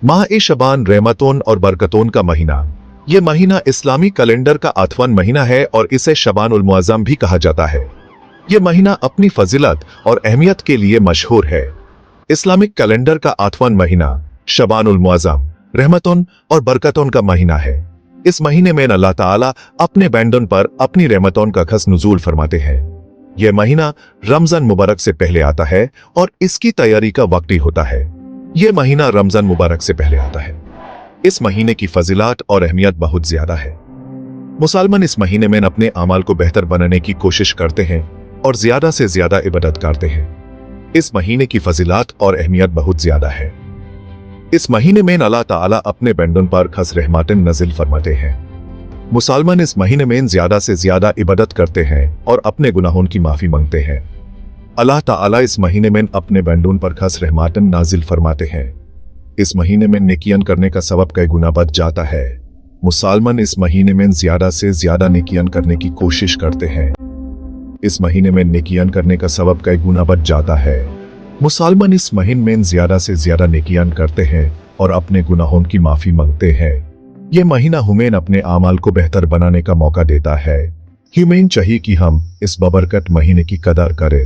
माह-ए-शबान रहमतों और बरकतों का महीना। ये महीना इस्लामी कैलेंडर का 8वां महीना है और इसे शबानुल मुअज़्ज़म भी कहा जाता है। ये महीना अपनी फजीलत और अहमियत के लिए मशहूर है। इस्लामिक कैलेंडर का 8वां महीना शबानुल मुअज़्ज़म रहमतों और बरकतों का महीना है। इस महीने में अल्लाह ताला अपने बंदों पर अपनी रहमतों का खास नुज़ूल फरमाते हैं। यह महीना रमजान मुबारक से पहले आता है और इसकी तैयारी का वक्त ही होता है। यह महीना रमजान मुबारक से पहले आता है। इस महीने की फजीलत और अहमियत बहुत ज्यादा है। मुसलमान इस महीने में अपने अमाल को बेहतर बनाने की कोशिश करते हैं और ज्यादा से ज्यादा इबादत करते हैं। इस महीने की फजीलत और अहमियत बहुत ज्यादा है। इस महीने में अल्लाह ताला अपने बंदों पर खास रहमतें नाज़िल फरमाते हैं। मुसलमान इस महीने में ज्यादा से ज्यादा इबादत करते हैं और अपने गुनाहों की माफी मांगते हैं। अल्लाह ताला इस महीने में अपने बंदों पर खास रहमतें नाज़िल फरमाते हैं। इस महीने में नेकियां करने का सबब कई गुना बढ़ जाता है। मुसलमान इस महीने में ज्यादा से ज्यादा नेकियां करने की कोशिश करते हैं। इस महीने में नेकियां करने का सबब कई गुना बढ़ जाता है। मुसलमान इस महीने में ज्यादा से ज्यादा नेकियां करते हैं और अपने गुनाहों की माफी मांगते हैं। यह महीना हमें अपने आमाल को बेहतर बनाने का मौका देता है। हमें चाहिए कि हम इस बबरकत महीने की कदर करें।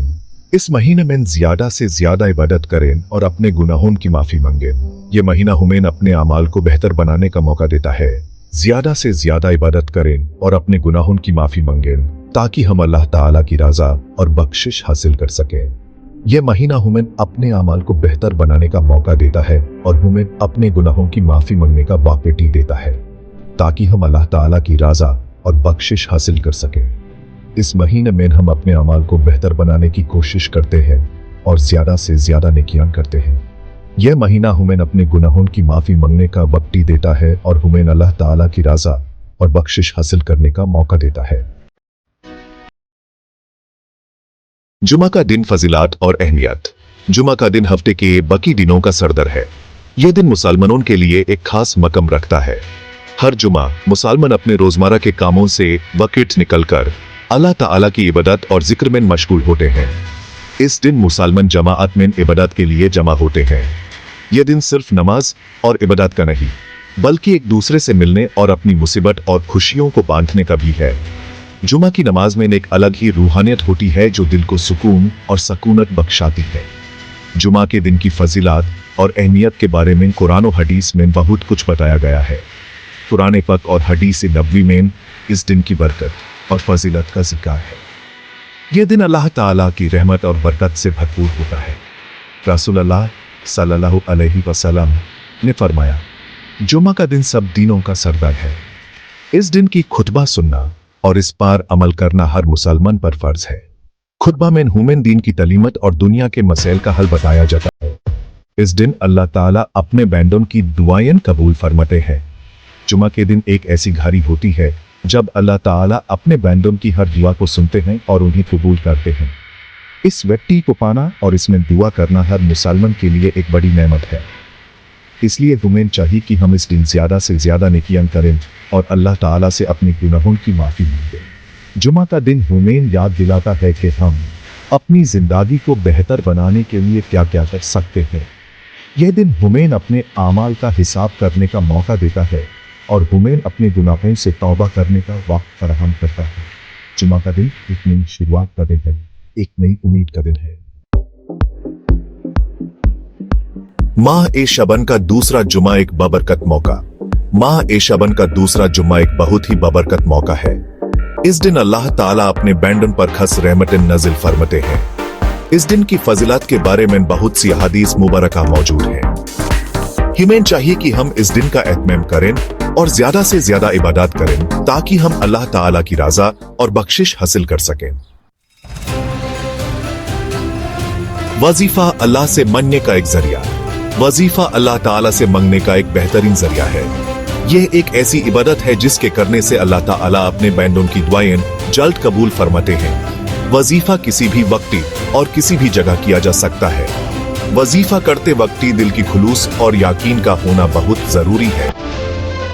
इस महीने में ज्यादा से ज्यादा इबादत करें और अपने गुनाहों की माफी मांगें। यह महीना हमें अपने आमाल को बेहतर बनाने का मौका देता है। ज्यादा से ज्यादा इबादत करें और अपने गुनाहों की माफी मांगें ताकि हम अल्लाह ताला की रज़ा और बख्शिश हासिल कर सकें। यह महीना हमें अपने आमाल को बेहतर बनाने का मौका देता है और हमें अपने गुनाहों की माफी मांगने का वक्त देता है ताकि हम अल्लाह ताला की रज़ा और बख्शिश हासिल कर सकें। इस महीने में हम अपने अमाल को बेहतर बनाने की कोशिश करते हैं और ज्यादा से ज्यादा नेकियां करते हैं। यह महीना हमें अपने गुनाहों की माफी मांगने का वक्त देता है और हमें अल्लाह ताला की रज़ा और बख्शिश हासिल करने का मौका देता है। जुमा का दिन फजीलत और अहमियत। जुमा का दिन हफ्ते के बाकी दिनों का सरदर है। यह दिन मुसलमानों के लिए एक खास मकाम रखता है। हर जुमा मुसलमान अपने रोजमर्रा के कामों से वक्त निकलकर अल्लाह ताला की इबादत और जिक्र में मशगूल होते हैं। इस दिन मुसलमान जमाअत में इबादत के लिए जमा होते हैं। यह दिन सिर्फ नमाज और इबादत का नहीं बल्कि एक दूसरे से मिलने और अपनी मुसीबत और खुशियों को बांटने का भी है। जुमा की नमाज में एक अलग ही रूहानियत होती है जो दिल को सुकून और सकूनत बख्शाती है। जुमा के दिन की फजीलत और अहमियत के बारे में कुरान और हदीस में बहुत कुछ बताया गया है। कुरान पाक और हदीस नबवी में इस दिन की बरकत और फजीलत का जिक्र है। यह दिन अल्लाह ताला की रहमत और बरकत से भरपूर होता है। रसूलुल्लाह सल्लल्लाहु अलैहि वसल्लम ने फरमाया, जुमा का दिन सब दिनों का सरदार है। इस दिन की खुतबा सुनना और इस पर अमल करना हर मुसलमान पर फर्ज है। खुतबा में हुमेन दीन की तलीमत और दुनिया के मसैल का हल बताया जाता है। इस दिन अल्लाह ताला अपने बंदों की दुआएं कबूल फरमाते हैं। जुमा के दिन एक ऐसी घड़ी होती है जब अल्लाह ताला अपने बंदों की हर दुआ को सुनते हैं और उन्हें कबूल करते हैं। इस व्यक्ति को पाना और इसमें दुआ करना हर मुसलमान के लिए एक बड़ी नेमत है। इसलिए हमें चाहिए कि हम इस दिन ज्यादा से ज्यादा नेकियां करें और अल्लाह ताला से अपने गुनाहों की माफी मांगें। जुमा का दिन हमें याद दिलाता है कि हम अपनी जिंदगी को बेहतर बनाने के लिए क्या क्या कर सकते हैं। यह दिन हमें अपने आमाल का हिसाब करने का मौका देता है और हमें अपने गुनाहों से तौबा करने का वक्त फराहम करता है। जुमा का दिन एक नई शुरुआत का दिन है, एक नई उम्मीद का दिन है। माह-ए-शबान का दूसरा जुमा एक बबरकत मौका। माह-ए-शबान का दूसरा जुम्मा एक बहुत ही बबरकत मौका है। इस दिन अल्लाह ताला अपने बंदों पर खास रहमतें नाज़िल फरमाते हैं। इस दिन की फजीलत के बारे में बहुत सी हदीस मुबारका मौजूद है। हमें चाहिए कि हम इस दिन का एहतमाम करें और ज्यादा से ज्यादा इबादत करें ताकि हम अल्लाह ताला की रज़ा और बख्शिश हासिल कर सकें। वजीफा अल्लाह से मांगने का एक जरिया। वजीफा अल्लाह ताला से मांगने का एक बेहतरीन जरिया है। यह एक ऐसी इबादत है जिसके करने से अल्लाह ताला अपने बंदों की दुआएं जल्द कबूल फरमाते हैं। वजीफा किसी भी वक्त और किसी भी जगह किया जा सकता है। वजीफा करते वक्त दिल की खुलूस और यकीन का होना बहुत जरूरी है।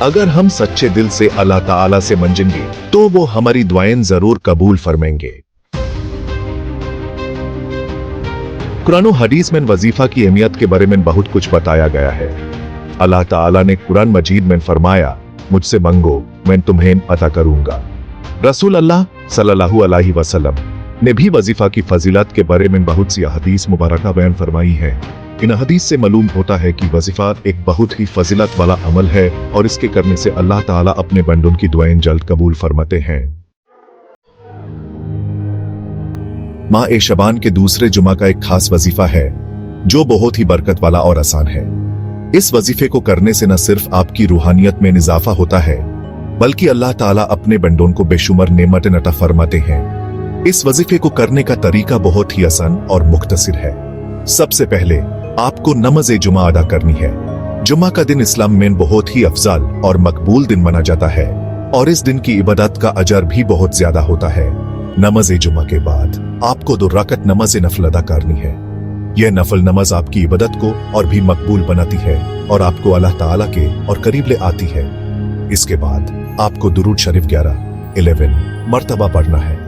अगर हम सच्चे दिल से अल्लाह ताला से मांगेंगे तो वो हमारी दुआएं जरूर कबूल फरमाएंगे। कुरान और हदीस में वजीफा की अहमियत के बारे में बहुत कुछ बताया गया है। अल्लाह ताला ने कुरान मजीद में फरमाया, मुझसे मांगो मैं तुम्हें अता करूंगा। रसूल अल्लाह सल्लल्लाहु अलैहि वसल्लम ने भी वजीफा की फजीलत के बारे में बहुत सी हदीस मुबारका बयान फरमाई है। इन हदीस से मालूम होता है कि वजीफा एक बहुत ही फजीलत वाला अमल है और इसके करने से अल्लाह ताला अपने बंदों की दुआएं जल्द कबूल फरमाते हैं। माह ए शबान के दूसरे जुमा का एक खास वजीफा है जो बहुत ही बरकत वाला और आसान है। इस वजीफे को करने से न सिर्फ आपकी रूहानियत में इजाफा होता है बल्कि अल्लाह ताला अपने बंदों को बेशुमार नेमतें अता फरमाते हैं। इस वजीफे को करने का तरीका बहुत ही आसान और मुख्तसर है। सबसे पहले आपको नमाज जुमा अदा करनी है। जुमा का दिन इस्लाम में बहुत ही अफजाल और मकबूल दिन माना जाता है और इस दिन की इबादत का अजर भी बहुत ज्यादा होता है। नमाज जुमा के बाद आपको 2 रकात नमाज नफल अदा करनी है। यह नफल नमाज आपकी इबादत को और भी मकबूल बनाती है और आपको अल्लाह ताला के और करीब ले आती है। इसके बाद आपको दुरूद शरीफ 11 मर्तबा पढ़ना है।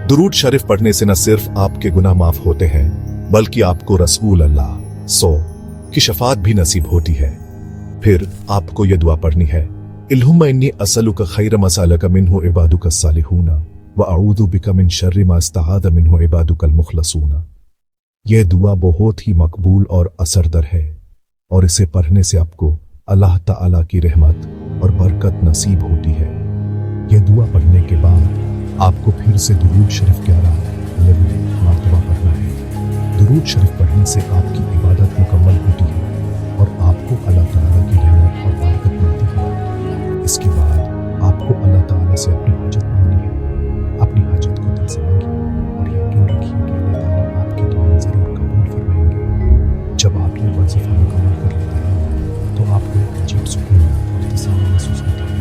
दुरूद शरीफ पढ़ने से न सिर्फ आपके गुनाह माफ होते हैं बल्कि आपको रसूल अल्लाह की शफात भी नसीब होती है। फिर आपको यह दुआ पढ़नी है, इल्हुम्मा इन्नी असलुका खैर मसालका मिन्हु इबादुका सालिहूना व अऊदु बिका मिन शर्रि मा इस्तआद मिन्हु इबादुकल मुखलसूना। यह दुआ बहुत ही मकबूल और असरदार है और इसे पढ़ने से आपको अल्लाह ताला की रहमत और बरकत नसीब होती है। यह दुआ पढ़ने के बाद आपको फिर से दुरूद शरीफ 11 मर्तबा पढ़ना है। दुरूद शरीफ पढ़ने से आपकी इबादत मुकम्मल होती है और आपको अल्लाह ताला की रहमत और बरकत मिलती है। इसके बाद आपको अल्लाह ताला से अपनी हाजत मांगनी है। अपनी हाजत को दिल से मांगिए और यकीन रखिए कि अल्लाह ताला आपकी दुआएं जरूर कबूल फरमाएंगे। जब आप ये वजीफा मुकम्मल कर लेते हैं तो आपको एक अजीब सुकून और तसल्ली महसूस होती है।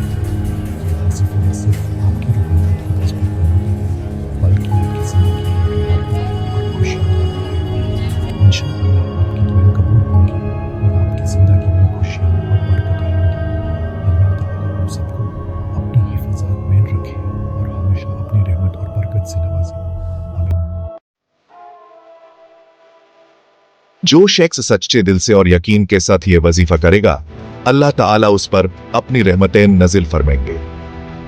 ये वजीफा न सिर्फ आपकी रूहानियत को मजबूत बनाता है बल्कि आपकी जिंदगी में बरकत और खुशियां लाता है। इंशाअल्लाह आपकी दुआएं कबूल होंगी और आपकी जिंदगी में खुशियां और बरकत आएंगी। अल्लाह ताला हम सबको अपनी हिफाजत में रखे और हमेशा अपनी रहमत और बरकत से नवाजे। आमीन। जो शख्स सच्चे दिल से और यकीन के साथ ये वजीफा करेगा अल्लाह ताला उस पर अपनी रहमतें नजिल फरमाएंगे,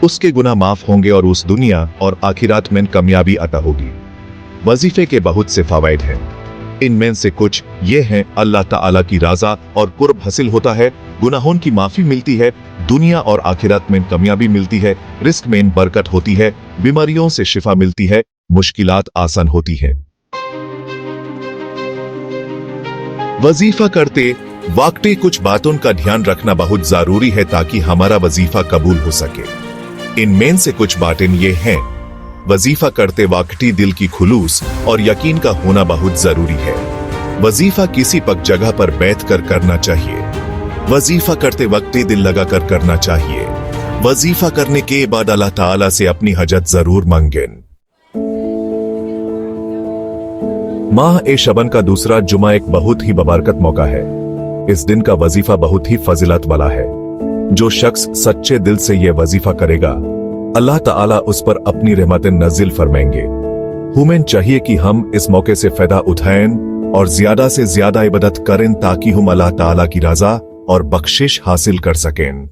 उसके गुनाह माफ होंगे और उस दुनिया और आखिरात में कामयाबी अता होगी। वजीफे के बहुत से फावाइद हैं। इनमें से कुछ ये हैं, अल्लाह ताला की राजा और कुर्ब हासिल होता है, गुनाहों की माफी मिलती है, दुनिया और आखिरात में कामयाबी मिलती है, रिस्क में बरकत होती है, बीमारियों से शिफा मिलती है, मुश्किलात आसान होती है। वजीफा करते वक्त कुछ बातों का ध्यान रखना बहुत जरूरी है ताकि हमारा वजीफा कबूल हो सके। इनमें से कुछ बातें ये हैं, वजीफा करते वक्त दिल की खुलूस और यकीन का होना बहुत जरूरी है। वजीफा किसी पक जगह पर बैठकर करना चाहिए। वजीफा करते वक्त दिल लगाकर करना चाहिए। वजीफा करने के बाद अल्लाह ताला से अपनी हजत जरूर मांगें। माह ए शबन का दूसरा जुमा एक बहुत ही बबरकत मौका है। इस दिन का वजीफा बहुत ही फजीलत वाला है। जो शख्स सच्चे दिल से यह वजीफा करेगा अल्लाह ताला उस पर अपनी रहमतें नजिल फरमाएंगे। हमें चाहिए कि हम इस मौके से फायदा उठाएं और ज्यादा से ज्यादा इबादत करें ताकि हम अल्लाह ताला की रजा और बख्शिश हासिल कर सकें।